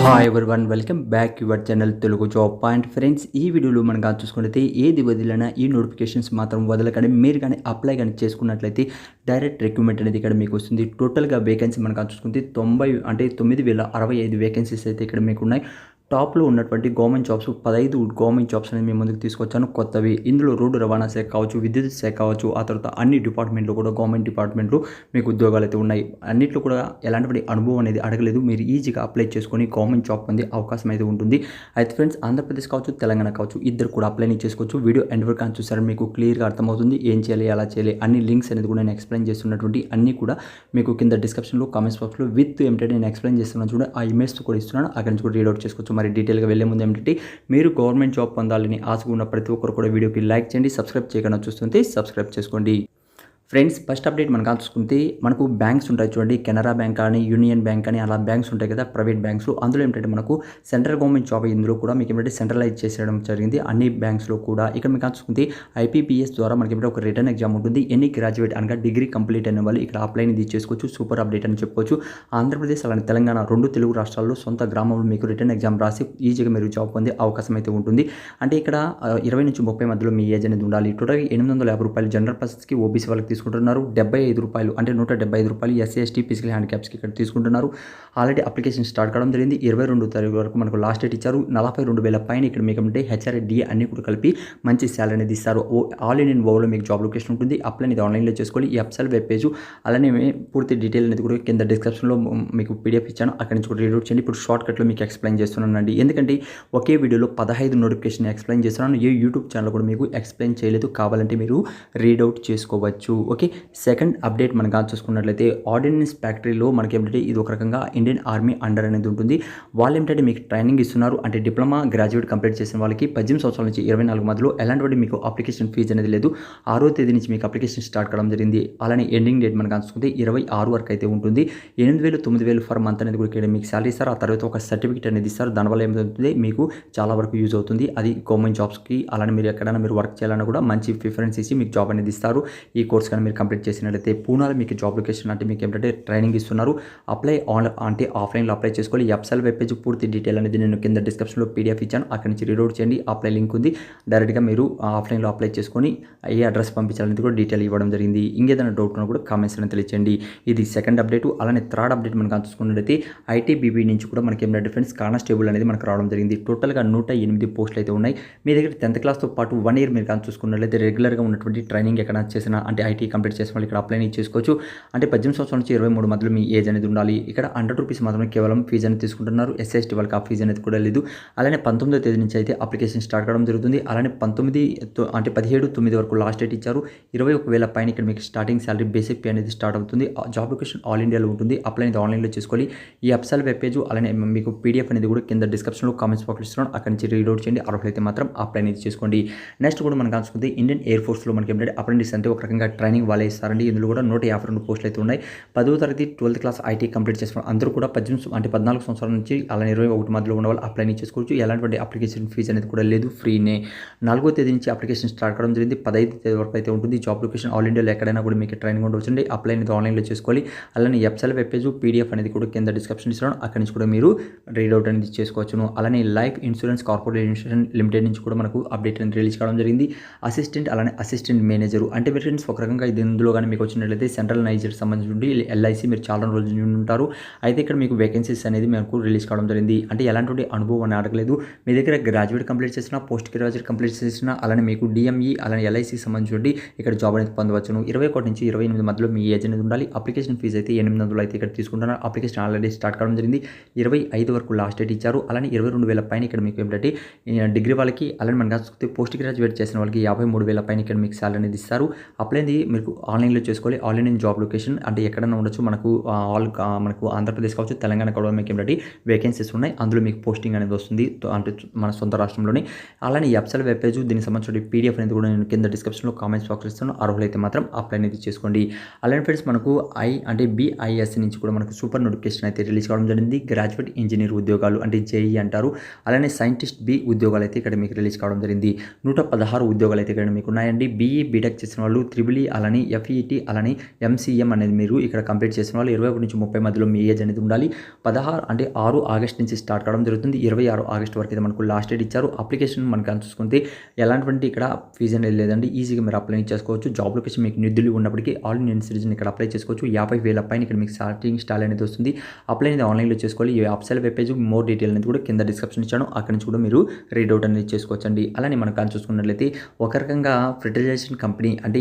Hi everyone welcome back your channel Telugu job point friends. ఈ వీడియోలో మనం చూసుకున్నట్లయితే ఏది వదిలినా ఈ నోటిఫికేషన్స్ మాత్రం వదలకండి. మీరు కానీ అప్లై కానీ చేసుకున్నట్లయితే డైరెక్ట్ రిక్రూట్మెంట్ అనేది ఇక్కడ మీకు వస్తుంది. టోటల్గా వేకెన్సీ మనం చూసుకుంటే 90,065 వేకెన్సీస్ అయితే ఇక్కడ మీకు ఉన్నాయి. టాప్లో ఉన్నటువంటి గవర్నమెంట్ జాబ్స్ 15 గవర్నమెంట్ జాబ్స్ అనేది మేము ముందుకు తీసుకొచ్చాను కొత్తవి. ఇందులో రోడ్డు రవాణా శాఖ కావచ్చు, విద్యుత్ శాఖ కావచ్చు, ఆ తర్వాత అన్ని డిపార్ట్మెంట్లో కూడా గవర్నమెంట్ డిపార్ట్మెంట్లో మీకు ఉద్యోగాలు అయితే ఉన్నాయి. అన్నింటిలో కూడా ఎలాంటి అనుభవం అనేది అడగలేదు. మీరు ఈజీగా అప్లై చేసుకొని గవర్నమెంట్ జాబ్ పొందే అవకాశం అయితే ఉంటుంది. అయితే ఫ్రెండ్స్, ఆంధ్రప్రదేశ్ కావచ్చు, తెలంగాణ కావచ్చు, ఇద్దరు కూడా అప్లై చేసుకోవచ్చు. వీడియో ఎండ్ వరకు అని చూసారు మీకు క్లియర్గా అర్థమవుతుంది ఏం చేయాలి, ఎలా చేయాలి, అన్ని లింక్స్ అనేది కూడా నేను ఎక్స్ప్లెయిన్ చేస్తున్నటువంటి అన్నీ కూడా మీకు కింద డిస్క్రిప్షన్లో కామెంట్స్ బాక్స్లో విత్ ఏమిటంటే నేను ఎక్స్ప్లెయిన్ చేస్తున్నాను చూడండి. ఆ ఇమేజ్ కూడా ఇస్తున్నాను, అక్కడి నుంచి కూడా రీడౌట్ చేసుకోవచ్చు. మరి డీటెయిల్గా వెళ్ళే ముందు ఏమిటంటే మీరు గవర్నమెంట్ జాబ్ పొందాలని ఆశగా ఉన్న ప్రతి ఒక్కరు కూడా వీడియోకి లైక్ చేయండి. సబ్స్క్రైబ్ చేయకుండా చూస్తుంటే సబ్స్క్రైబ్ చేసుకోండి. ఫ్రెండ్స్, ఫస్ట్ అప్డేట్ మనం చూసుకుంటే మనకు బ్యాంక్స్ ఉంటాయి చూడండి. కెనరా బ్యాంక్ కానీ, యూనియన్ బ్యాంక్ కానీ, అలా బ్యాంక్స్ ఉంటాయి కదా, ప్రైవేట్ బ్యాంక్స్. అందులో ఏంటంటే మనకు సెంట్రల్ గవర్నమెంట్ జాబ్ ఇందులో కూడా మీకు ఏంటంటే సెంట్రలైజ్ చేసేయడం జరిగింది అన్ని బ్యాంక్స్లో కూడా. ఇక్కడ మీకు చూసుకుంటే ఐపీపీఎస్ ద్వారా మనకి ఏంటంటే ఒక రిటర్న్ ఎగ్జామ్ ఉంటుంది. ఎన్ని గ్రాడ్యుయేట్ అనగా డిగ్రీ కంప్లీట్ అయిన వాళ్ళు ఇక్కడ అప్లైని ఇది చేసుకోవచ్చు. సూపర్ అప్డేట్ అని చెప్పుకోవచ్చు. ఆంధ్రప్రదేశ్ అలానే తెలంగాణ రెండు తెలుగు రాష్ట్రాల్లో సొంత గ్రామంలో మీకు రిటర్న్ ఎగ్జామ్ రాసి ఈజీగా మీరు జాబ్ పొందే అవకాశం అయితే ఉంటుంది. అంటే ఇక్కడ 20 నుంచి 30 మధ్యలో మీ ఏజ్ అనేది ఉండాలి. టోటల్ 850 రూపాయలు జనరల్ పర్సన్స్కి, ఓబీసీ వాళ్ళకి తీసుకుంటున్నారు. 75 రూపాయలు అంటే 175 రూపాయలు ఎస్సీ ఎస్టీ ఫిజికల్ హ్యాండిక్యాప్స్కి ఇక్కడ తీసుకుంటున్నారు. ఆల్రెడీ అప్లికేషన్ స్టార్ట్ కావడం జరిగింది. 22 తారీఖు వరకు మనకు లాస్ట్ డేట్ ఇచ్చారు. 42,000 పైన ఇక్కడ మీకు అంటే హెచ్ఆర్ఏ అన్ని కూడా కలిపి మంచి శాలరీ అనేది ఇస్తారు. ఆల్ ఇండియన్ ఓవర్లో మీకు జాబ్ లొకేషన్ ఉంటుంది. అప్లై అనేది ఆన్లైన్లో చేసుకోవాలి. ఈ వెబ్సైట్ వెబ్ పేజ్ అలానే పూర్తి డీటెయిల్ అనేది కూడా కింద డిస్క్రిప్షన్లో మీకు పీడిఎఫ్ ఇచ్చాను, అక్కడి నుంచి కూడా రీడౌట్ చేయండి. ఇప్పుడు షార్ట్ కట్లో మీకు ఎక్స్ప్లెయిన్ చేస్తున్నానండి. ఎందుకంటే ఒకే వీడియోలో 15 నోటిఫికేషన్ ఎక్స్ప్లెయిన్ చేస్తున్నాను. ఏ యూట్యూబ్ ఛానల్ కూడా మీకు ఎక్స్ప్లెయిన్ చేయలేదు. కావాలంటే మీరు రీడౌట్ చేసుకోవచ్చు. ఓకే, సెకండ్ అప్డేట్ మనం చూసుకున్నట్లయితే ఆర్డినెన్స్ ఫ్యాక్టరీలో మనకి ఏంటంటే ఇది ఒక రకంగా ఇండియన్ ఆర్మీ అండర్ అనేది ఉంటుంది. వాళ్ళు ఏంటంటే మీకు ట్రైనింగ్ ఇస్తున్నారు. అంటే డిప్లొమా గ్రాడ్యుయేట్ కంప్లీట్ చేసిన వాళ్ళకి 18 సంవత్సరాల నుంచి 24 మధ్యలో ఎలాంటి మీకు అప్లికేషన్ ఫీజు అనేది లేదు. 6వ తేదీ నుంచి మీకు అప్లికేషన్ స్టార్ట్ కావడం జరిగింది. అలానే ఎండింగ్ డేట్ మనం చూసుకుంటే 26 వరకు అయితే ఉంటుంది. 8,000 9,000 ఫర్ మంత్ అనేది కూడా ఇక్కడ మీకు శాలరీ ఇస్తారు. ఆ తర్వాత ఒక సర్టిఫికేట్ అనేది ఇస్తారు. దానివల్ల ఏమవుతుంది మీకు చాలా వరకు యూజ్ అవుతుంది. అది గవర్నమెంట్ జాబ్స్కి అలానే మీరు ఎక్కడైనా మీరు వర్క్ చేయాలన్నా కూడా మంచి ప్రిఫరెన్స్ ఇచ్చి మీకు జాబ్ అనేది ఇస్తారు. ఈ కోర్స్ కానీ మీరు కంప్లీట్ చేసినట్లయితే పూనాలో మీకు జాబ్ లొకేషన్ అంటే మీకు ఏంటంటే ట్రైనింగ్ ఇస్తున్నారు. అప్లై అంటే ఆఫ్లైన్లో అప్లై చేసుకోవాలి. వెబ్సైట్ వెబ్ పేజ్ పూర్తి డీటెయిల్ అనేది నేను కింద డిస్క్రిప్షన్లో పీడిఎఫ్ ఇచ్చాను, అక్కడి నుంచి రీడౌట్ చేయండి. అప్లై లింక్ ఉంది, డైరెక్ట్గా మీరు ఆఫ్లైన్లో అప్లై చేసుకొని ఏ అడ్రస్ పంపించాలనేది కూడా డీటెయిల్ ఇవ్వడం జరిగింది. ఇంకేదైనా డౌట్ ఉన్నా కూడా కామెంట్స్ అని తెలియచేయండి. ఇది సెకండ్ అప్డేట్. అలానే థర్డ్ అప్డేట్ మనం చూసుకున్నట్లయితే ఐటీబీపీ నుంచి కూడా మనకి ఏమైనా డిఫెన్స్ కానిస్టేబుల్ అనేది మనకు రావడం జరిగింది. టోటల్గా 108 పోస్టులు అయితే ఉన్నాయి. మీ దగ్గర 10th క్లాస్తో పాటు 1 ఇయర్ మీరు చూసుకున్నట్లయితే రెగ్యులర్గా ఉన్నటువంటి ట్రైనింగ్ ఎక్కడ చేసిన అంటే ఐటీ కంప్లీట్ చేసిన వాళ్ళు ఇక్కడ అప్లై చేసుకోవచ్చు. అంటే 18 సంవత్సరాల నుంచి 23 మధ్యలో మీ ఏజ్ అనేది ఉండాలి. ఇక్కడ 100 రూపీస్ మాత్రమే కేవలం ఫీజు అనేది తీసుకుంటున్నారు. ఎస్సీ వాళ్ళకి ఆ ఫీజు అనేది కూడా లేదు. అలానే 19వ తేదీ నుంచి అయితే అప్లికేషన్ స్టార్ట్ కావడం జరుగుతుంది. అలానే 17/9 వరకు లాస్ట్ డేట్ ఇచ్చారు. 21,000 పైన ఇక్కడ మీకు స్టార్టింగ్ శాలరీ బేసిక్ పే అనేది స్టార్ట్ అవుతుంది. జాబ్ లొకేషన్ ఆల్ ఇండియాలో ఉంటుంది. అప్లై అనేది ఆన్లైన్లో చేసుకోవాలి. ఈ వెబ్సైట్ వెబ్ పేజ్ అలానే మీకు పీడిఎఫ్ అనేది కూడా కింద డిస్క్రిప్షన్లో కామెంట్స్ బాక్స్లో ఇస్తున్నాను, అక్కడి నుంచి రీడౌట్ చేయండి. అర్హులైతే మాత్రం అప్లై అనేది చేసుకోండి. నెక్స్ట్ కూడా మనం చూసుకుంటే ఇండియన్ ఎయిర్ ఫోర్స్లో మనకి ఏంటంటే అప్రెంటిస్ అంటే ఒక రకంగా ట్రైనింగ్ వాళ్ళే ఇస్తారండి. ఇందులో కూడా 152 పోస్టులు అయితే ఉన్నాయి. 10వ తరగతి 12th క్లాస్ ఐటీ కంప్లీట్ చేసిన అందరూ కూడా 14 సంవత్సరాల నుంచి అలానే 21 మధ్యలో ఉన్న వాళ్ళు అప్లై చేసుకోవచ్చు. ఎలాంటి అప్లికేషన్ ఫీజు అనేది కూడా లేదు, ఫ్రీనే. 4వ తేదీ నుంచి అప్లికేషన్ స్టార్ట్ కావడం జరిగింది. 15వ తేదీ వరకు అయితే ఉంటుంది. జాబ్ లొకేషన్ ఆల్ ఇండియాలో ఎక్కడైనా కూడా మీకు ట్రైనింగ్ ఉండవచ్చండి. అప్లై అనేది ఆన్లైన్లో చేసుకోవాలి. అలానే వెబ్సైట్ వెబ్ పేజ్ పీడిఎఫ్ అనేది కూడా కింద డిస్క్రిప్షన్ ఇస్తున్నాను, అక్కడి నుంచి కూడా మీరు రీడౌట్ అనేది చేసుకోవచ్చును. అలానే లైఫ్ ఇన్సూరెన్స్ కార్పొరేషన్ లిమిటెడ్ నుంచి కూడా మనకు అప్డేట్ అనేది రిలీజ్ కావడం జరిగింది. అసిస్టెంట్ అలానే అసిస్టెంట్ మేనేజర్ అంటే ఫ్రెండ్స్ ఒక రకంగా ఇది ఇందులో కానీ మీకు వచ్చినట్లయితే సెంట్రల్ నైజర్ సంబంధించి ఎల్ఐసి మీరు చాలా రోజులు ఉంటారు. అయితే ఇక్కడ మీకు వేకెన్సీస్ అనేది మనకు రిలీజ్ కావడం జరిగింది. అంటే ఎలాంటి అనుభవం అని అడగలేదు. మీ దగ్గర గ్రాడ్యుయేట్ కంప్లీట్ చేసిన, పోస్ట్ గ్రాడ్యుయేట్ కంప్లీట్ చేసిన, అలానే మీకు డిఎంఈ అలానే ఎల్ఐసి సంబంధించి ఇక్కడ జాబ్ అనేది పొందవచ్చును. 21 నుంచి 28 మధ్యలో మీ ఏజ్ అనేది ఉండాలి. అప్లికేషన్ ఫీజు అయితే 800 అయితే ఇక్కడ తీసుకుంటున్నారు. అప్లికేషన్ ఆల్రెడీ స్టార్ట్ కావడం జరిగింది. 25 వరకు లాస్ట్ డేట్ ఇచ్చారు. అలానే 22,000 పైన ఇక్కడ మీకు ఏంటంటే డిగ్రీ వాళ్ళకి అలానే మనం చూస్తే పోస్ట్ గ్రాడ్యుయేట్ చేసిన వాళ్ళకి 53,000 పైన ఇక్కడ మీకు శాలరీ అనేది ఇస్తారు. అప్లై అనేది మీకు ఆన్లైన్లో చేసుకోవాలి. ఆల్ ఇండియన్ జాబ్ లొకేషన్ అంటే ఎక్కడైనా ఉండొచ్చు. మనకు మనకు ఆంధ్రప్రదేశ్ కావచ్చు, తెలంగాణ కూడా మీకు ఏంటంటే వేకెన్సీస్ ఉన్నాయి. అందులో మీకు పోస్టింగ్ అనేది వస్తుంది అంటే మన సొంత రాష్ట్రంలోనే. అలానే వెబ్సైట్ వెబ్ పేజ్ దీనికి సంబంధించిన పీడిఎఫ్ అనేది కూడా నేను కింద డిస్క్రిప్షన్లో కామెంట్స్ బాక్స్ ఇస్తాను. అర్హులైతే మాత్రం అప్లై అనేది చేసుకోండి. అలానే ఫ్రెండ్స్ మనకు BIS నుంచి కూడా మనకు సూపర్ నోటిఫికేషన్ అయితే రిలీజ్ కావడం జరిగింది. గ్రాడ్యుయేట్ ఇంజనీర్ ఉద్యోగాలు అంటే జేఈ అంటారు. అలానే సైంటిస్ట్ బి ఉద్యోగాలు అయితే ఇక్కడ మీకు రిలీజ్ కావడం జరిగింది. 116 ఉద్యోగాలు అయితే ఇక్కడ మీకు ఉన్నాయండి. బీఈ బీటెక్ చేసిన వాళ్ళు, త్రిబుల్ అలానే FET అలానే MCM అనేది మీరు ఇక్కడ కంప్లీట్ చేసిన వాళ్ళు 21 నుంచి 30 మధ్యలో మీ ఏజ్ అనేది ఉండాలి. 6 ఆగస్ట్ నుంచి స్టార్ట్ కావడం జరుగుతుంది. 26 ఆగస్ట్ వరకు అయితే మనకు లాస్ట్ డేట్ ఇచ్చారు. అప్లికేషన్ మనకు చూసుకుంటే ఎలాంటి ఇక్కడ ఫీజు అనేది లేదండి. ఈజీగా మీరు అప్లై చేసుకోవచ్చు. జాబ్ లొకేషన్ మీకు న్యూ ఢిల్లీ ఉన్నప్పటికీ ఆల్ ఇండియన్ సిటిజన్ ఇక్కడ అప్లై చేసుకోవచ్చు. 50,000 పైన ఇక్కడ మీకు స్టార్టింగ్ స్టాల్ అనేది వస్తుంది. అప్లై అనేది ఆన్లైన్లో చేసుకోవాలి. ఈ upsell web page more detail అనేది కూడా కింద డిస్క్రిప్షన్ ఇచ్చాను. అక్కడ నుంచి కూడా మీరు రీడ్ అవుట్ అనేది చేసుకోవచ్చండి. అలానే మనం కానీ చూసుకున్నట్లయితే ఒక రకంగా ఫెర్టిలైజేషన్ కంపెనీ అంటే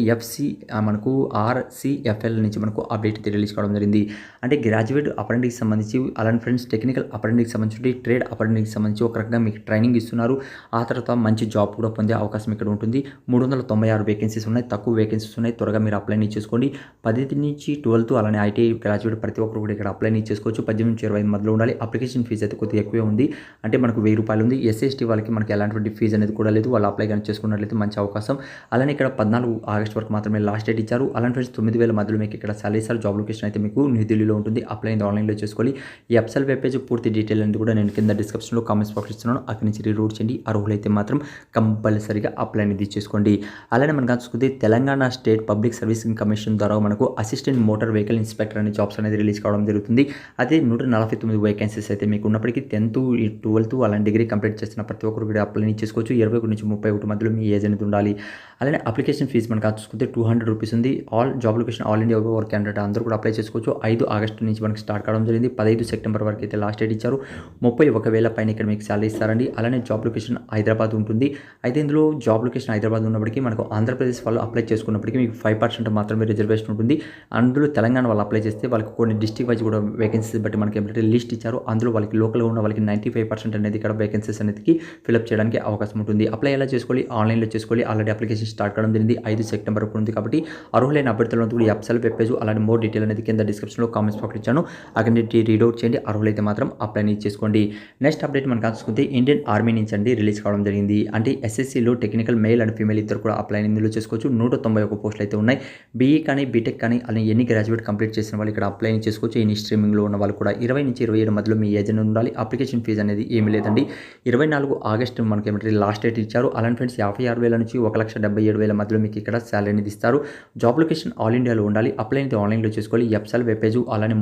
మనకు RCFL నుంచి మనకు అప్డేట్ అయితే రిలీజ్ కావడం జరిగింది. అంటే గ్రాడ్యుయేట్ అప్రెంటిస్కి సంబంధించి అలానే ఫ్రెండ్స్ టెక్నికల్ అప్రెంటిస్కి సంబంధించి ట్రేడ్ అప్రెంటిస్కి సంబంధించి ఒక రకంగా మీకు ట్రైనింగ్ ఇస్తున్నారు. ఆ తర్వాత మంచి జాబ్ కూడా పొందే అవకాశం ఇక్కడ ఉంటుంది. 396 వేకెన్సీస్ ఉన్నాయి. తక్కువ వేకెన్సీస్ ఉన్నాయి. త్వరగా మీరు అప్లై చేసుకోండి. 10th నుంచి 12th అలానే ITI గ్రాడ్యుయేట్ ప్రతి ఒక్కరు కూడా ఇక్కడ అప్లై చేసుకోవచ్చు. 18 నుంచి 25 మధ్యలో ఉండాలి. అప్లికేషన్ ఫీజు అయితే కొద్దిగా ఎక్కువే ఉంది. అంటే మనకు 1000 రూపాయలు ఉంది. SC/ST వాళ్ళకి మనకి ఎలాంటి ఫీజు అనేది కూడా లేదు. వాళ్ళు అప్లై కానీ చేసుకున్నట్లయితే మంచి అవకాశం. అలానే ఇక్కడ 14 ఆగస్ట్ వరకు మాత్రమే లాస్ట్ డేట్ ఇచ్చారు. అలాంటి ఫ్రెండ్స్ 9,000 మధ్యలో మీకు ఇక్కడ సాలరీ సార్ జాబ్ లొకేషన్ అయితే మీకు న్యూ ఢిల్లీలో ఉంటుంది. అప్లై అనేది ఆన్లైన్లో చేసుకోవాలి. ఈ అప్సెల్ వెబ్ పేజ్ పూర్తి డీటెయిల్ అనేది కూడా నేను కింద డిస్క్రిప్షన్లో కామెంట్స్ బాక్స్ ఇస్తున్నాను. అక్కడి నుంచి రీడ్ చేయండి. అర్హులైతే మాత్రం కంపల్సరీగా అప్లై అనేది చేసుకోండి. అలానే మనం చూసుకుంటే Telangana state public servicing commission ద్వారా మనకు అసిస్టెంట్ మోటార్ వెహికల్ ఇన్స్పెక్టర్ అనే జాబ్స్ అనేది రిలీజ్ కావడం జరుగుతుంది. అదే 149 వేకెన్సీస్ అయితే మీకు ఉన్నప్పటికీ 10th 12th అలాంటి డిగ్రీ కంప్లీట్ చేసిన ప్రతి ఒక్కరు కూడా అప్లై చేసుకోవచ్చు. 21 నుంచి 31 మధ్యలో మీ ఏజ్ అనేది ఉండాలి. అలానే అప్లికేషన్ ఫీజు మనకు చూసుకుంటే 200 రూపీస్ ఉంది. All job location all India work candidate అందరూ కూడా అప్లై చేసుకోవచ్చు. 5 ఆగస్టు నుంచి మనకి స్టార్ట్ కావడం జరిగింది. 15 సెప్టెంబర్ వరకు అయితే లాస్ట్ డేట్ ఇచ్చారు. 31,000 పైన ఇక్కడ మీకు సాలరీ ఇస్తారండి. అలానే జాబ్ లొకేషన్ హైదరాబాద్ ఉంటుంది. అయితే ఇందులో జాబ్ లొకేషన్ హైదరాబాద్ ఉన్నప్పటికీ మనకు ఆంధ్రప్రదేశ్ వాళ్ళు అప్లై చేసుకున్నప్పటికీ మీకు 5% మాత్రమే రిజర్వేషన్ ఉంటుంది. అందులో తెలంగాణ వాళ్ళు అప్లై చేస్తే వాళ్ళకి కొన్ని డిస్ట్రిక్ట్ వైజ్ కూడా వేకెన్సీస్ బట్టి మనకి ఏంటంటే లిస్ట్ ఇచ్చారు. అందులో వాళ్ళకి లోకల్గా ఉన్న వాళ్ళకి 95% అనేది ఇక్కడ వేకెన్సీస్ అనేది ఫిల్అప్ చేయడానికి అవకాశం ఉంటుంది. అప్లై ఎలా చేసుకోవాలి? ఆన్లైన్లో చేసుకోవాలి. ఆల్రెడీ అప్లికేషన్ స్టార్ట్ కావడం జరిగింది. 5 సెప్టెంబర్ వరకు ఉంది. కాబట్టి అర్హులైన అభ్యర్థులను కూడా ఈ అప్సెల్ వెబ్ పేజ్ అలాంటి మోర్ డీటెయిల్ అనేది కింద డిస్క్రిప్షన్లో కామెంట్స్ బాక్స్ ఇచ్చాను. అక్కడ నుంచి రీడ్ అవుట్ చేయండి. అర్హులైతే మాత్రం అప్లై చేసుకోండి. నెక్స్ట్ అప్డేట్ మనం చూసుకుంటే ఇండియన్ ఆర్మీ నుంచి అండి రిలీజ్ కావడం జరిగింది. అంటే SSCలో టెక్నికల్ మెయిల్ అండ్ ఫీమేల్ ఇద్దరు కూడా అప్లై ఇందులో చేసుకోవచ్చు. 191 పోస్టులు అయితే ఉన్నాయి. BE కానీ బీటెక్ కానీ అలానే ఎన్ని గ్రాడ్యుయేట్ కంప్లీట్ చేసిన వాళ్ళు ఇక్కడ అప్లై చేసుకోవచ్చు. ఎన్ని స్ట్రీమింగ్లో ఉన్న వాళ్ళు కూడా 20 నుంచి 27 మధ్యలో మీ ఏజ్ అనేది ఉండాలి. అప్లికేషన్ ఫీజు అనేది ఏమీ లేదండి. 24 ఆగస్టు మనకి ఏమంటే లాస్ట్ డేట్ ఇచ్చారు. అలాంటి ఫ్రెండ్స్ 56,000 నుంచి 1,77,000 మధ్యలో మీకు ఇక్కడ శాలరీ అనేది ఇస్తారు. జాబ్ లొకేషన్ ఆల్ ఇండియాలో ఉండాలి. అప్లై అనేది ఆన్లైన్లో చేసుకోవాలి. ఎప్సెల్ వెబ్ పేజ్ అలానే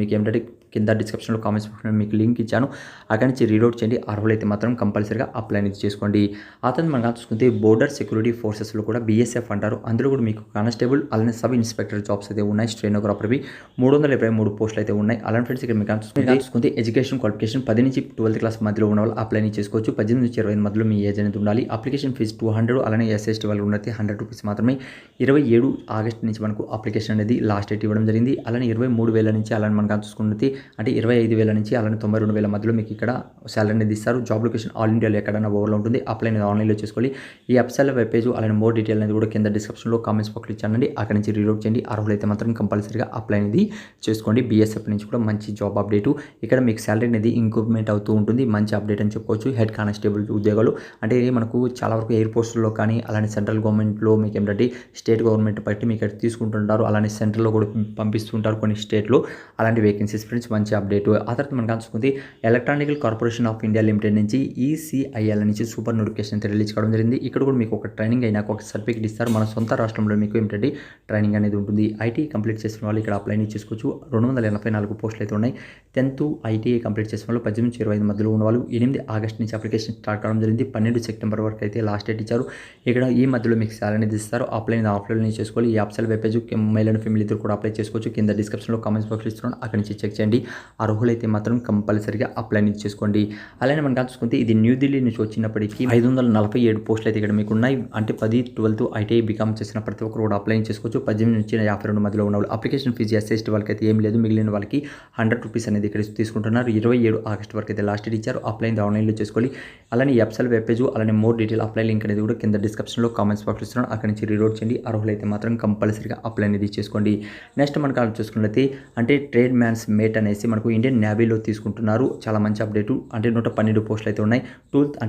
మీకు ఏంటంటే కింద డిస్క్రిప్షన్లో కామెంట్స్ మీకు లింక్ ఇచ్చాను. అక్కడి నుంచి రీడ్ అవుట్ చేయండి. అర్హులైతే మాత్రం కంపల్సరీగా అప్లై అనేది చేసుకోండి. అతను మనం చూసుకుంటే బోర్డర్ సెక్యూరిటీ ఫోర్సెస్లో కూడా BSF అంటారు. అందులో కూడా మీకు కానిస్టేబుల్ అలానే సబ్ ఇన్స్పెక్టర్ జాబ్స్ అయితే ఉన్నాయి. స్టెనోగ్రాఫర్వి 323 పోస్టులు అయితే ఉన్నాయి. అలాంటి ఫ్రెండ్స్ ఇక్కడ మీకు చూసుకుంటే ఎడ్యుకేషన్ క్వాలిఫికేషన్ 10 నుంచి 12th క్లాస్ మధ్యలో ఉన్న వాళ్ళు అప్లై చేసుకోవచ్చు. 18 నుంచి 25 మధ్యలో మీ ఏజ్ అనేది ఉండాలి. అప్లికేషన్ ఫీజు 200 అలానే SC/ST వాళ్ళు ఉన్నది 100 రూపీస్ మాత్రమే. 27 ఆగస్టు నుంచి మనకు అప్లికేషన్ అనేది లాస్ట్ డేట్ ఇవ్వడం జరిగింది. అలానే 23,000 నుంచి అలానే మనకు చూసుకున్నది అంటే 25,000 నుంచి అలానే 92,000 మధ్యలో మీకు ఇక్కడ శాలరీ అనేది ఇస్తారు. జాబ్ లొకేషన్ ఆల్ ఇండియాలో ఎక్కడైనా ఓవర్లో ఉంటుంది. అప్లై అనేది ఆన్లైన్లో చేసుకోవాలి. ఈ అప్సెల్ వెబ్ పేజ్ అలానే మోర్ డీటెయిల్ అనేది కూడా కింద డిస్క్రిప్షన్లో కామెంట్స్ బాక్స్లో ఇచ్చానండి. అక్కడి నుంచి రీడ్ అవుట్ చేయండి. అర్హులైతే మాత్రం కంపల్సరీగా అప్లై అనేది చేసుకోండి. BSF నుంచి కూడా మంచి జాబ్ అప్డేటు. ఇక్కడ మీకు శాలరీ అనేది ఇంక్రిమెంట్ అవుతూ ఉంటుంది. మంచి అప్డేట్ అని చెప్పుకోవచ్చు. హెడ్ కానిస్టేబుల్ ఉద్యోగాలు అంటే మనకు చాలా వరకు ఎయిర్ ఫోర్స్లో కానీ అలానే సెంట్రల్ గవర్నమెంట్లో మీకు ఏంటంటే స్టేట్ గవర్నమెంట్ బట్టి మీకు ఇక్కడ తీసుకుంటుంటారు. అలానే సెంట్రల్లో కూడా పంపిస్తుంటారు కొన్ని స్టేట్లో. అలాంటి వేకెన్సీస్ ఫ్రెండ్స్ మంచి అప్డేట్. ఆ తర్వాత మనం చూసుకుంటే electronical corporation of India limited నుంచి ECIL నుంచి సూపర్ నోటిఫికేషన్ అయితే రిలీజ్ కావడం జరిగింది. ఇక్కడ కూడా మీకు ఒక ట్రైనింగ్ అయినాక ఒక సర్టిఫికేట్ ఇస్తారు. మన సొంత రాష్ట్రంలో మీకు ఏంటంటే ట్రైనింగ్ అనేది ఉంటుంది. IT కంప్లీట్ చేసిన వాళ్ళు ఇక్కడ అప్లై చేసుకోవచ్చు. 284 పోస్టులు అయితే ఉన్నాయి. 10th ITI కంప్లీట్ చేసిన వాళ్ళు 18 నుంచి 25 మధ్యలో ఉన్న వాళ్ళు 8 ఆగస్టు నుంచి అప్లికేషన్ స్టార్ట్ కావడం జరిగింది. 12 సెప్టెంబర్ వరకు అయితే లాస్ట్ డేట్ ఇచ్చారు. ఇక్కడ ఈ మధ్యలో మీకు శాలరీ అనేది ఇస్తారు. అప్లై ఆఫ్లైన్ చేసుకోవాలి. ఈ upsell web page male and female ఇద్దరు కూడా అప్లై చేసుకోవచ్చు. కింద డిస్క్రిప్షన్లో కామెంట్స్ బాక్స్ ఇస్తున్నాను. అక్కడి నుంచి చెక్ చేయండి. అర్హులైతే మాత్రం కంపల్సరీగా అప్లై చేసుకోండి. అలానే మనం చూసుకుంటే ఇది న్యూ ఢిల్లీ నుంచి వచ్చినప్పటికీ 547 పోస్టులు అయితే ఇక్కడ మీకు ఉన్నాయి. అంటే 10, 12 ITI బీకామ్ చేసిన ప్రతి ఒక్కరు కూడా అప్లై చేసుకోవచ్చు. 18 నుంచి 52 మధ్యలో ఉన్న వాళ్ళు అప్లికేషన్ ఫీజు SC/ST వాళ్ళకి అయితే ఏం లేదు. మిగిలిన వాళ్ళకి 100 రూపీస్ అనేది ఇక్కడ తీసుకుంటున్నారు. 27 ఆగస్టు వరకు అయితే లాస్ట్ డేట్ ఇచ్చారు. అప్లై ఆన్లైన్లో చేసుకోవాలి. అలానే అప్సెల్ వెబ్ పేజ్ అలానే మోర్ డీటెయిల్ అప్లై లింక్ అనేది కూడా కింద డిస్క్రిప్షన్లో కామెంట్స్ బాక్స్ ఇస్తున్నాను. అక్కడి నుంచి రీడ్ అవుట్ చేయండి. అర్హులైతే మాత్రం కంపల్సరీగా అప్లై అనేది చేసుకోండి. నెక్స్ట్ మనకు చూసుకున్నట్లయితే అంటే ట్రేడ్ మ్యాన్స్ మేట్ అనేసి మనకు ఇండియన్ నేవీలో తీసుకుంటున్నారు. చాలా మంచి అప్డేటు. అంటే 112 పోస్టులు అయితే ఉన్నాయి.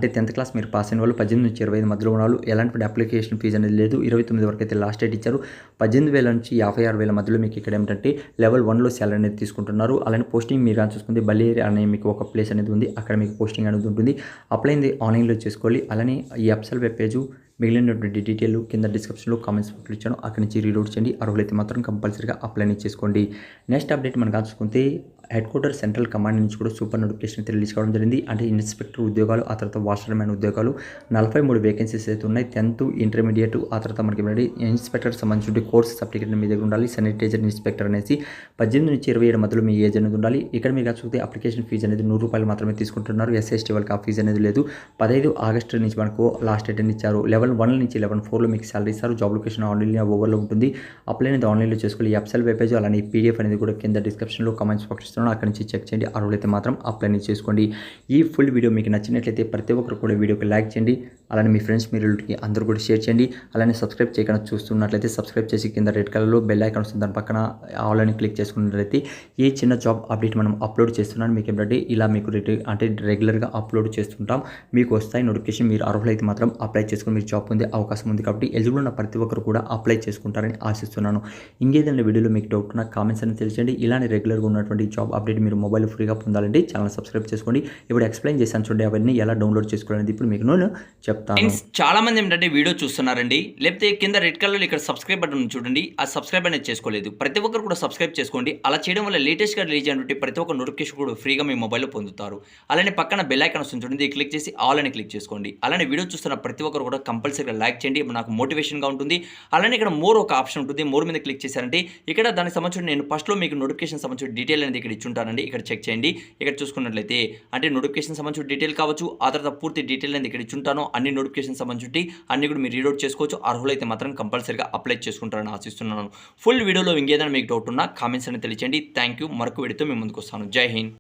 10th క్లాస్ మీరు పాస్ అయిన వాళ్ళు 18 నుంచి 25 మధ్యలో ఉన్న వాళ్ళు ఎలాంటి అప్లికేషన్ ఫీజు అనేది లేదు. 29 వరకు అయితే లాస్ట్ డేట్ ఇచ్చారు. 18,000 నుంచి 56,000 మధ్యలో మీకు ఇక్కడ ఏంటంటే లెవెల్ 1లో శాలరీ అనేది తీసుకుంటున్నారు. అలానే పోస్టింగ్ మీరు చూసుకుంటే బల్లేరి అనే మీకు ఒక ప్లేస్ అనేది ఉంది. అక్కడ మీకు పోస్టింగ్ అనేది ఉంటుంది. అప్లై ఆన్లైన్లో చేసుకోవాలి. అలానే ఈ అప్సెల్ వెబ్ పేజ్ మిగిలినటువంటి డీటెయిల్ కింద డిస్క్రిప్షన్లో కామెంట్స్ బాక్స్లో ఇచ్చాను, అక్కడి నుంచి రీడౌట్ చేయండి. అర్హులైతే మాత్రం కంపల్సరీగా అప్లై చేసుకోండి. నెక్స్ట్ అప్డేట్ మనం చూసుకుంటే హెడ్ క్వార్టర్ సెంట్రల్ కమాండ్ నుంచి కూడా సూపర్ నోటిఫికేషన్ రిలీజ్ కావడం జరిగింది. అంటే ఇన్స్పెక్టర్ ఉద్యోగాలు, ఆ తర్వాత వాషర్మెన్ ఉద్యోగాలు 43 వేకెన్సీస్ అయితే ఉన్నాయి. 10th ఇంటర్మీడియట్, ఆ తర్వాత మనకి ఇన్స్పెక్టర్ సంబంధించిన కోర్స్ సర్టిఫికేట్ మీ దగ్గర ఉండాలి. శానిటైజర్ ఇన్స్పెక్టర్ అనేసి 18 నుంచి 27 మధ్యలో మీ ఏజ్ అనేది ఉండాలి. ఇక్కడ మీరు చూస్తే అప్లికేషన్ ఫీజు అనేది ₹100 మాత్రమే తీసుకుంటున్నారు. ఎస్సీ/ఎస్టీ వాళ్ళకి ఆ ఫీజు అనేది లేదు. 15 ఆగస్టు నుంచి మనకు లాస్ట్ డేట్ ఇచ్చారు. లెవెల్ 1 నుంచి 11/4లో మీకు సాలరీ ఇస్తారు. జాబ్ లొకేషన్ ఆన్లైన్ ఓవర్లో ఉంటుంది. అప్లై అనేది ఆన్లైన్లో చేసుకోవాలి. ఈ వెబ్సైట్ వెబ్ పేజ్ అలానే పీడిఎఫ్ అనేది కూడా కింద డిస్క్రిప్షన్లో కామెంట్స్ బాక్స్ ఇస్తున్నాను, అక్కడి నుంచి చెక్ చేయండి. అర్హులైతే మాత్రం అప్లై చేసుకోండి. ఈ ఫుల్ వీడియో మీకు నచ్చినట్లయితే ప్రతి ఒక్కరు కూడా వీడియోకి లైక్ చేయండి. అలానే మీ ఫ్రెండ్స్ మీ రిలేటివ్కి అందరూ కూడా షేర్ చేయండి. అలానే సబ్స్క్రైబ్ చేయకుండా చూస్తున్నట్లయితే సబ్స్క్రైబ్ చేసి కింద రెడ్ కలర్లో బెల్ ఐకాన్ వస్తుంది, దాని పక్కన ఆల్ అని క్లిక్ చేసుకున్నట్లయితే ఏ చిన్న జాబ్ అప్డేట్ మనం అప్లోడ్ చేస్తున్నాను మీకు ఏంటంటే ఇలా మీకు రెగ్యులర్గా అప్లోడ్ చేస్తుంటాం. మీకు వస్తాయి నోటిఫికేషన్. మీరు అర్హులైతే మాత్రం అప్లై చేసుకుని మీరు జాబ్ పొందే అవకాశం ఉంది. కాబట్టి ఎలిజిబుల్ ఉన్న ప్రతి ఒక్కరు కూడా అప్లై చేసుకుంటారని ఆశిస్తున్నాను. ఇంకేదైనా వీడియోలో మీకు డౌట్ ఉన్న కామెంట్స్ అని తెలియజేయండి. ఇలానే రెగ్యులర్గా ఉన్నటువంటి జాబ్ అప్డేట్ మీరు మొబైల్ ఫ్రీగా పొందాలంటే ఛానల్ సబ్స్క్రైబ్ చేసుకోండి. ఇప్పుడు ఎక్స్ప్లెయిన్ చేశాను చూడండి, అవన్నీ ఎలా డౌన్లోడ్ చేసుకోవాలనేది ఇప్పుడు మీకు నేను చెప్తాను. చాలా మంది ఏంటంటే వీడియో చూస్తున్నారండి, లేకపోతే కింద రెడ్ కలర్ ఇక్కడ సబ్స్క్రైబ్ బటన్ ఉంది చూడండి, ఆ సబ్స్క్రైబ్ అనేది చేసుకోలేదు. ప్రతి ఒక్కరు కూడా సబ్స్క్రైబ్ చేసుకోండి. అలా చేయడం వల్ల లేటెస్ట్గా రిలీజ్ అయినటువంటి ప్రతి ఒక్క నోటిఫికేషన్ కూడా ఫ్రీగా మీ మొబైల్లో పొందుతారు. అలానే పక్కన బెల్ ఐకాన్ వస్తుంది చూడండి, క్లిక్ చేసి ఆల్ అని క్లిక్ చేసుకోండి. అలానే వీడియో చూస్తున్న ప్రతి ఒక్కరు కూడా కంపల్సరీగా లైక్ చేయండి, నాకు మోటివేషన్గా ఉంటుంది. అలానే ఇక్కడ మోర్ ఒక ఆప్షన్ ఉంటుంది, మోర్ మీద క్లిక్ చేశారంటే ఇక్కడ దానికి సంబంధించి నేను ఫస్ట్లో మీకు నోటిఫికేషన్ సంబంధించిన డీటెయిల్ అనేది ఇక్కడ ఇచ్చుంటానండి. ఇక్కడ చెక్ చేయండి. ఇక్కడ చూసుకున్నట్లయితే అంటే నోటిఫికేషన్ సంబంధించిన డీటెయిల్ కావచ్చు, ఆ తర్వాత పూర్తి డీటెయిల్ అనేది ఇక్కడ ఇచ్చుంటాను. అన్ని నోటిఫికేషన్ సంబంధించి అన్ని కూడా మీరు రీడౌట్ చేసుకోవచ్చు. అర్హులైతే మాత్రం కంపల్సరీగా అప్లై చేసుకుంటారని ఆశిస్తున్నాను. ఫుల్ వీడియోలో ఇంకేదైనా మీకు డౌట్ ఉన్నా కామెంట్స్ అని తెలియచేయండి. Thank you. మరొక వీడియోతో మీ ముందుకు వస్తాను. జై హింద్.